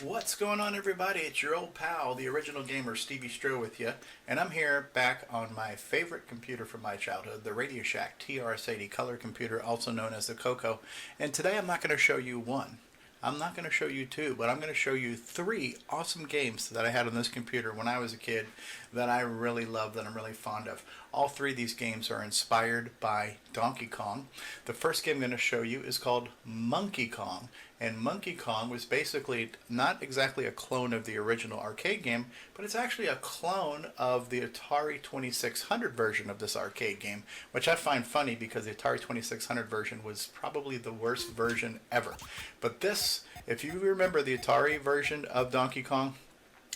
What's going on, everybody? It's your old pal, the original gamer, StevieStrow, with you, and I'm here back on my favorite computer from my childhood, the Radio Shack TRS-80 color computer, also known as the Coco. And today I'm not going to show you one. I'm not going to show you two, but I'm going to show you three awesome games that I had on this computer when I was a kid that I really love, that I'm really fond of. All three of these games are inspired by Donkey Kong. The first game I'm going to show you is called Monkey Kong. And Monkey Kong was basically not exactly a clone of the original arcade game, but it's actually a clone of the Atari 2600 version of this arcade game, which I find funny because the Atari 2600 version was probably the worst version ever. But this, if you remember the Atari version of Donkey Kong,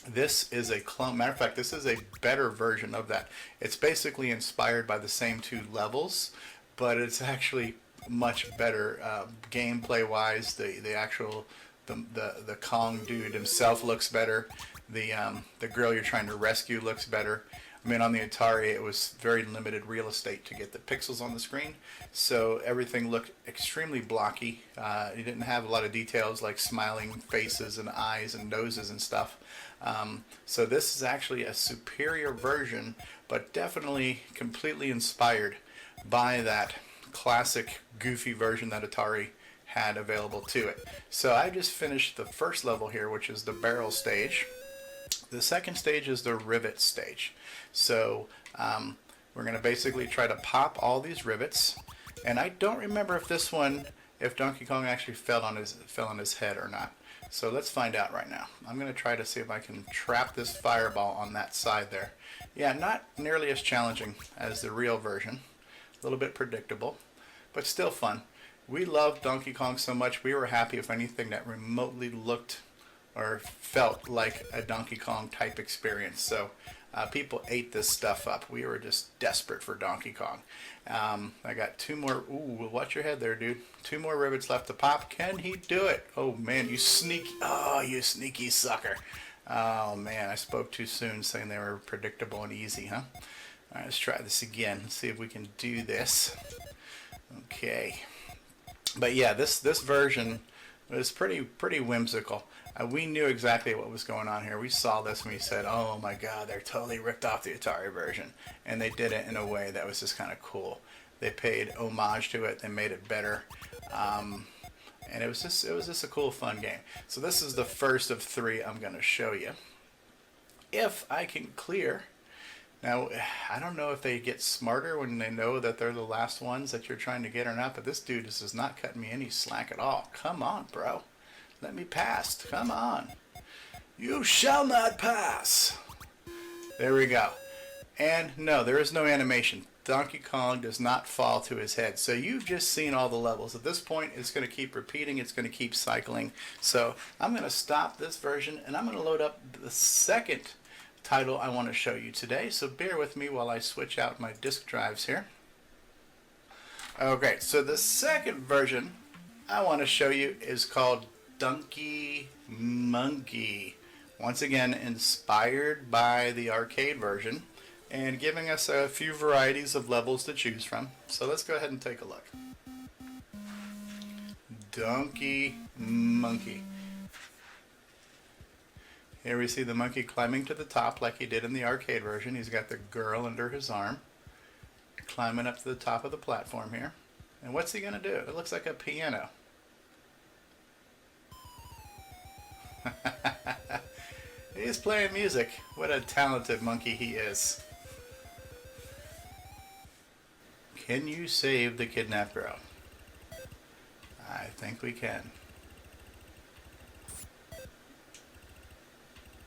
this is a clone. Matter of fact, this is a better version of that. It's basically inspired by the same two levels, but it's actually much better gameplay wise. The actual the Kong dude himself looks better. The girl you're trying to rescue looks better. I mean, on the Atari, it was very limited real estate to get the pixels on the screen, so everything looked extremely blocky. You didn't have a lot of details like smiling faces and eyes and noses and stuff. So this is actually a superior version, but definitely completely inspired by that classic goofy version that Atari had available to it. So I just finished the first level here, which is the barrel stage. The second stage is the rivet stage. So we're going to basically try to pop all these rivets, and I don't remember if this one, if Donkey Kong actually fell on his head or not. So let's find out right now. I'm going to try to see if I can trap this fireball on that side there. Yeah, not nearly as challenging as the real version. A little bit predictable, but still fun. We loved Donkey Kong so much, we were happy if anything that remotely looked or felt like a Donkey Kong type experience. So people ate this stuff up. We were just desperate for Donkey Kong. I got two more. Ooh, watch your head there, dude. Two more rivets left to pop. Can he do it? Oh man, you sneaky sucker. Oh man, I spoke too soon saying they were predictable and easy, huh? All right, let's try this again. Let's see if we can do this. Okay. But yeah, this version was pretty whimsical. We knew exactly what was going on here. We saw this and we said, oh my god, they're totally ripped off the Atari version. And they did it in a way that was just kind of cool. They paid homage to it. They made it better. And it was just a cool, fun game. So this is the first of three I'm going to show you. If I can clear. Now, I don't know if they get smarter when they know that they're the last ones that you're trying to get or not, but this dude is not cutting me any slack at all. Come on, bro. Let me pass. Come on. You shall not pass. There we go. And no, there is no animation. Donkey Kong does not fall to his head. So you've just seen all the levels. At this point, it's going to keep repeating. It's going to keep cycling. So I'm going to stop this version, and I'm going to load up the second title I want to show you today. So bear with me while I switch out my disk drives here. Okay, so the second version I want to show you is called Donkey Monkey. Once again, inspired by the arcade version and giving us a few varieties of levels to choose from. So let's go ahead and take a look. Donkey Monkey. Here we see the monkey climbing to the top like he did in the arcade version. He's got the girl under his arm, climbing up to the top of the platform here. And what's he going to do? It looks like a piano. He's playing music. What a talented monkey he is. Can you save the kidnapped girl? I think we can.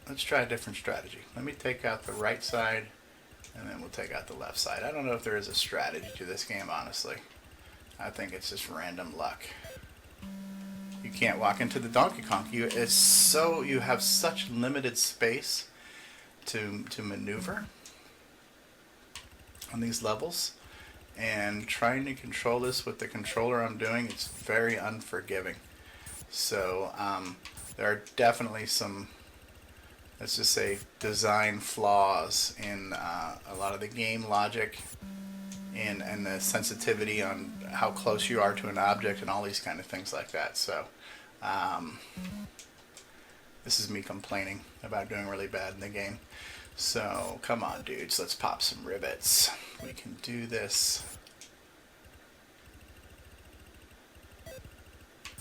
Let's try a different strategy. Let me take out the right side, and then we'll take out the left side. I don't know if there is a strategy to this game, honestly. I think it's just random luck. You can't walk into the Donkey Kong. You have such limited space to maneuver on these levels, and trying to control this with the controller I'm doing, it's very unforgiving. So there are definitely some, let's just say, design flaws in a lot of the game logic and the sensitivity on how close you are to an object and all these kind of things like that. So This is me complaining about doing really bad in the game. So come on, dudes, let's pop some rivets. We can do this.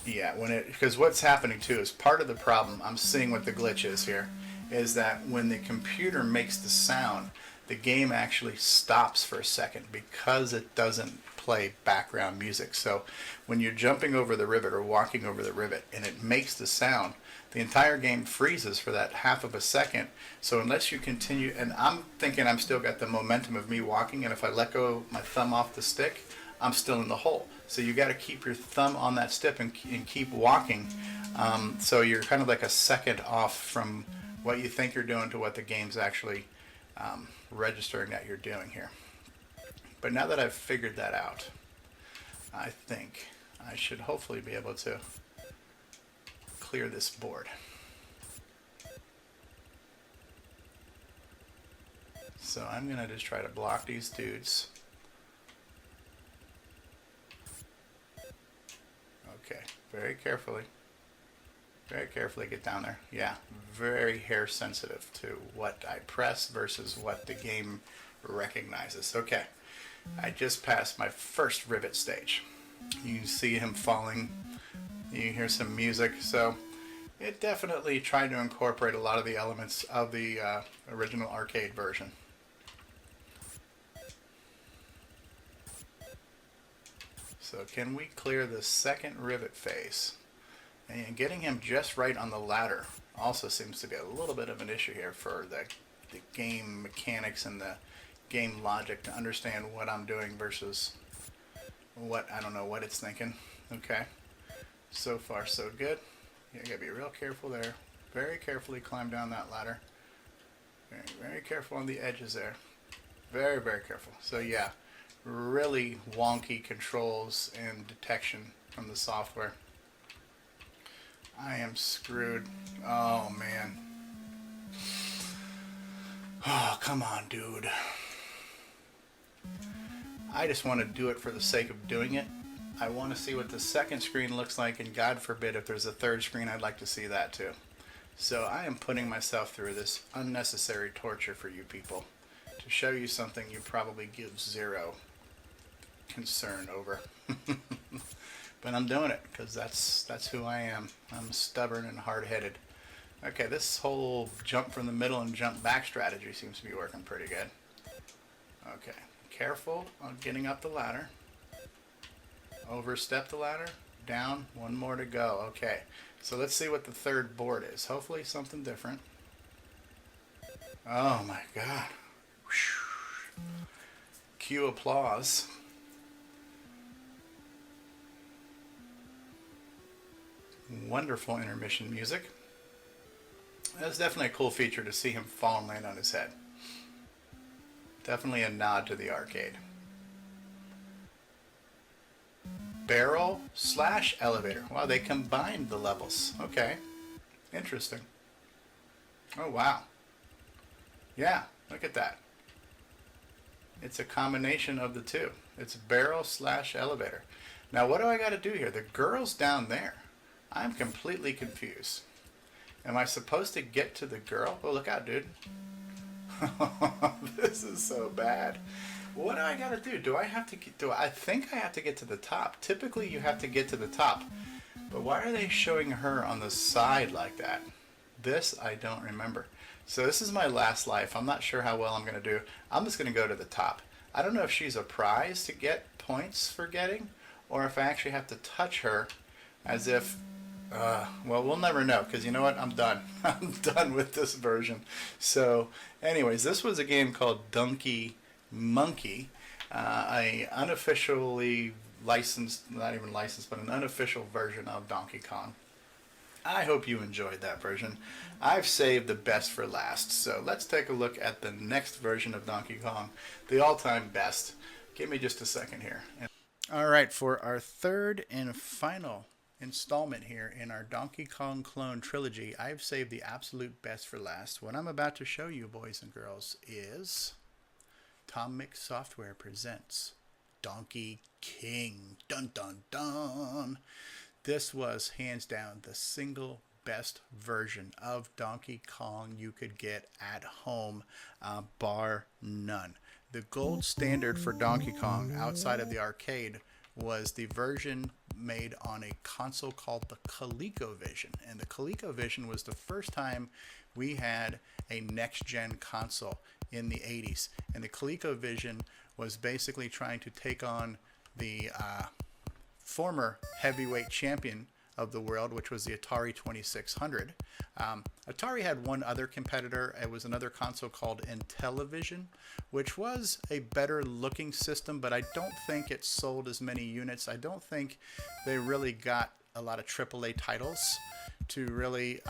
Yeah, because what's happening too is part of the problem I'm seeing what the glitch is here is that when the computer makes the sound, the game actually stops for a second because it doesn't play background music. So when you're jumping over the rivet or walking over the rivet and it makes the sound, the entire game freezes for that half of a second. So unless you continue, and I'm thinking I'm still got the momentum of me walking, and if I let go my thumb off the stick, I'm still in the hole. So you got to keep your thumb on that stick and keep walking. So you're kind of like a second off from what you think you're doing to what the game's actually registering that you're doing here. But now that I've figured that out, I think I should hopefully be able to clear this board. So I'm going to just try to block these dudes. Okay, very carefully get down there. Yeah, very hair sensitive to what I press versus what the game recognizes. Okay, I just passed my first rivet stage. You see him falling, you hear some music, so it definitely tried to incorporate a lot of the elements of the original arcade version. So can we clear the second rivet face? And getting him just right on the ladder also seems to be a little bit of an issue here for the game mechanics and the game logic to understand what I'm doing versus what, I don't know what it's thinking. Okay, so far so good. You gotta be real careful there. Very carefully climb down that ladder. Very, very careful on the edges there. Very, very careful. So yeah, really wonky controls and detection from the software. I am screwed. Oh man. Oh, come on, dude. I just want to do it for the sake of doing it. I want to see what the second screen looks like, and God forbid if there's a third screen, I'd like to see that too. So I am putting myself through this unnecessary torture for you people to show you something you probably give zero concern over. But I'm doing it because that's who I am. I'm stubborn and hard-headed. Okay, this whole jump from the middle and jump back strategy seems to be working pretty good. Okay, careful on getting up the ladder. Overstep the ladder. Down. One more to go. Okay, so let's see what the third board is. Hopefully something different. Oh my God. Cue applause. Wonderful intermission music. That's definitely a cool feature to see him fall and land on his head. Definitely a nod to the arcade. Barrel / elevator. Wow, they combined the levels. Okay. Interesting. Oh, wow. Yeah, look at that. It's a combination of the two. It's barrel / elevator. Now, what do I got to do here? The girl's down there. I'm completely confused. Am I supposed to get to the girl? Oh, look out, dude. This is so bad. What do I got to do? Do I have to get, I think I have to get to the top. Typically, you have to get to the top. But why are they showing her on the side like that? This, I don't remember. So this is my last life. I'm not sure how well I'm going to do. I'm just going to go to the top. I don't know if she's a prize to get points for getting, or if I actually have to touch her as if... well, we'll never know, because you know what? I'm done. I'm done with this version. So, anyways, this was a game called Donkey Monkey, a unofficially licensed, not even licensed, but an unofficial version of Donkey Kong. I hope you enjoyed that version. I've saved the best for last, so let's take a look at the next version of Donkey Kong, the all-time best. Give me just a second here. Alright, for our third and final installment here in our Donkey Kong clone trilogy, I've saved the absolute best for last. What I'm about to show you, boys and girls, is Tom Mix Software presents Donkey King. Dun dun dun! This was hands down the single best version of Donkey Kong you could get at home, bar none. The gold standard for Donkey Kong outside of the arcade was the version made on a console called the ColecoVision. And the ColecoVision was the first time we had a next-gen console in the 80s. And the ColecoVision was basically trying to take on the former heavyweight champion of the world, which was the Atari 2600. Atari had one other competitor. It was another console called Intellivision, which was a better looking system, but I don't think it sold as many units. I don't think they really got a lot of AAA titles to really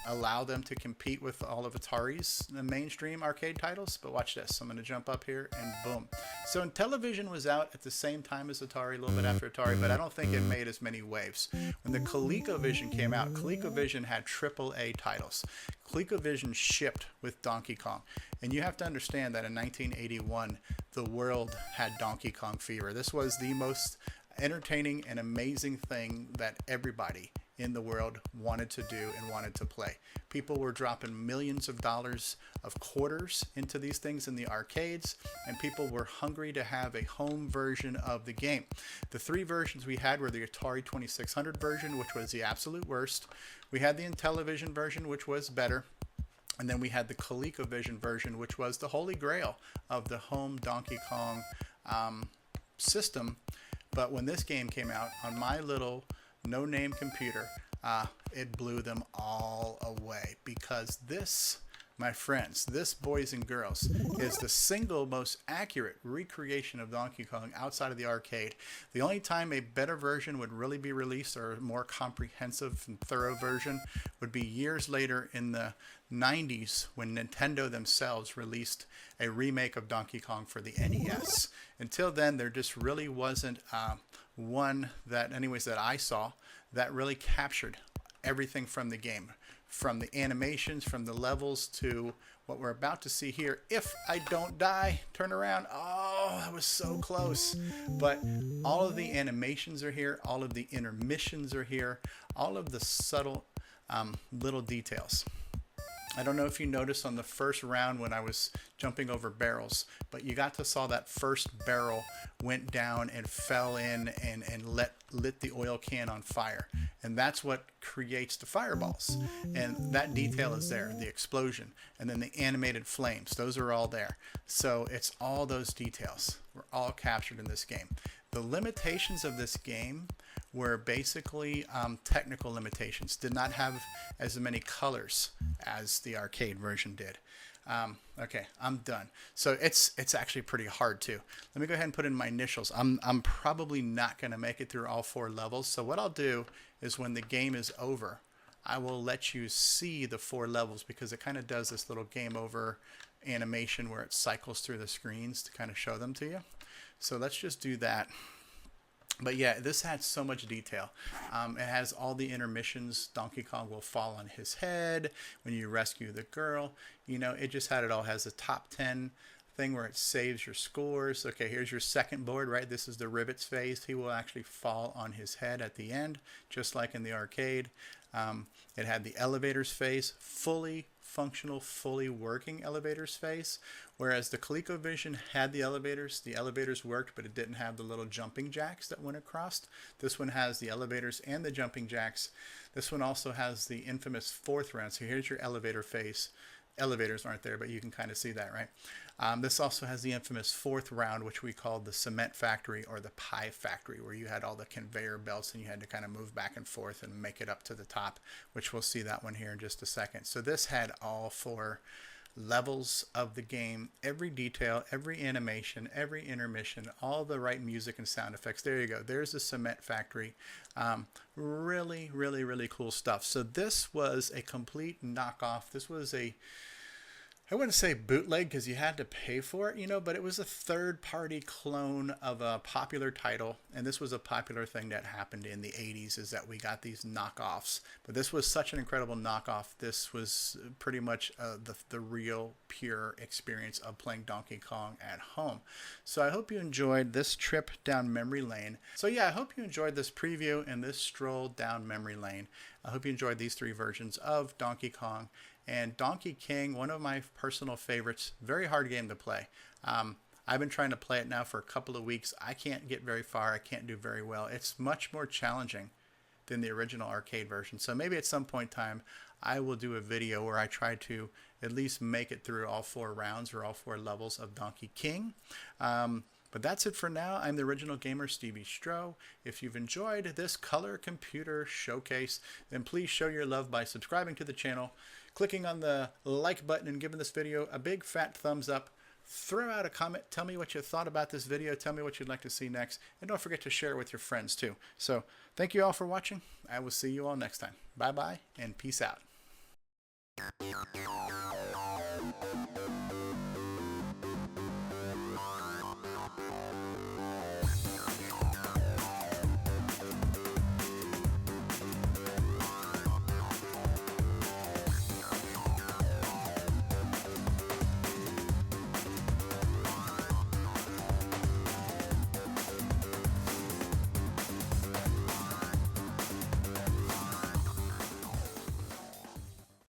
allow them to compete with all of Atari's mainstream arcade titles. But watch this. I'm going to jump up here and boom. So Intellivision was out at the same time as Atari, a little bit after Atari, but I don't think it made as many waves. When the ColecoVision came out, ColecoVision had AAA titles. ColecoVision shipped with Donkey Kong. And you have to understand that in 1981, the world had Donkey Kong fever. This was the most entertaining and amazing thing that everybody in the world wanted to do and wanted to play. People were dropping millions of dollars of quarters into these things in the arcades, and people were hungry to have a home version of the game. The three versions we had were the Atari 2600 version, which was the absolute worst. We had the Intellivision version, which was better. And then we had the ColecoVision version, which was the holy grail of the home Donkey Kong system. But when this game came out on my little no-name computer, it blew them all away, because this, my friends, this, boys and girls, is the single most accurate recreation of Donkey Kong outside of the arcade. The only time a better version would really be released, or a more comprehensive and thorough version, would be years later in the 90s, when Nintendo themselves released a remake of Donkey Kong for the NES. Until then, there just really wasn't one that, anyways, that I saw that really captured everything from the game, from the animations, from the levels, to what we're about to see here. If I don't die, turn around. Oh, that was so close. But all of the animations are here. All of the intermissions are here. All of the subtle little details. I don't know if you noticed on the first round when I was jumping over barrels, but you got to saw that first barrel went down and fell in and lit the oil can on fire. And that's what creates the fireballs. And that detail is there, the explosion. And then the animated flames, those are all there. So it's all those details were all captured in this game. The limitations of this game were basically technical limitations. Did not have as many colors as the arcade version did. Okay, I'm done. So it's actually pretty hard too. Let me go ahead and put in my initials. I'm probably not going to make it through all 4 levels. So what I'll do is, when the game is over, I will let you see the 4 levels, because it kind of does this little game over animation where it cycles through the screens to kind of show them to you. So let's just do that. But yeah, this had so much detail. It has all the intermissions. Donkey Kong will fall on his head when you rescue the girl. You know, it just had it all. It has a top 10 thing where it saves your scores. Okay, here's your second board, right? This is the Rivet's phase. He will actually fall on his head at the end, just like in the arcade. It had the elevator's face, fully functional, fully working elevator's face, whereas the ColecoVision had the elevators worked, but it didn't have the little jumping jacks that went across. This one has the elevators and the jumping jacks. This one also has the infamous 4th round. So here's your elevator face. Elevators aren't there, but you can kind of see that, right? This also has the infamous 4th round, which we called the cement factory or the pie factory, where you had all the conveyor belts and you had to kind of move back and forth and make it up to the top, which we'll see that one here in just a second. So this had all 4 levels of the game, every detail, every animation, every intermission, all the right music and sound effects. There you go. There's the cement factory. Really, really, really cool stuff. So this was a complete knockoff. This was a I wouldn't say bootleg because you had to pay for it, you know, but it was a third-party clone of a popular title, and this was a popular thing that happened in the 80s, is that we got these knockoffs. But this was such an incredible knockoff. This was pretty much the real, pure experience of playing Donkey Kong at home. So I hope you enjoyed this trip down memory lane. So yeah, I hope you enjoyed this preview and this stroll down memory lane. I hope you enjoyed these three versions of Donkey Kong. And Donkey King, one of my personal favorites, very hard game to play. I've been trying to play it now for a couple of weeks. I can't get very far. I can't do very well. It's much more challenging than the original arcade version. So maybe at some point in time, I will do a video where I try to at least make it through all 4 rounds or all 4 levels of Donkey King. But that's it for now. I'm the original gamer, StevieStrow. If you've enjoyed this color computer showcase, then please show your love by subscribing to the channel, clicking on the like button, and giving this video a big fat thumbs up. Throw out a comment. Tell me what you thought about this video. Tell me what you'd like to see next. And don't forget to share it with your friends too. So thank you all for watching. I will see you all next time. Bye-bye and peace out.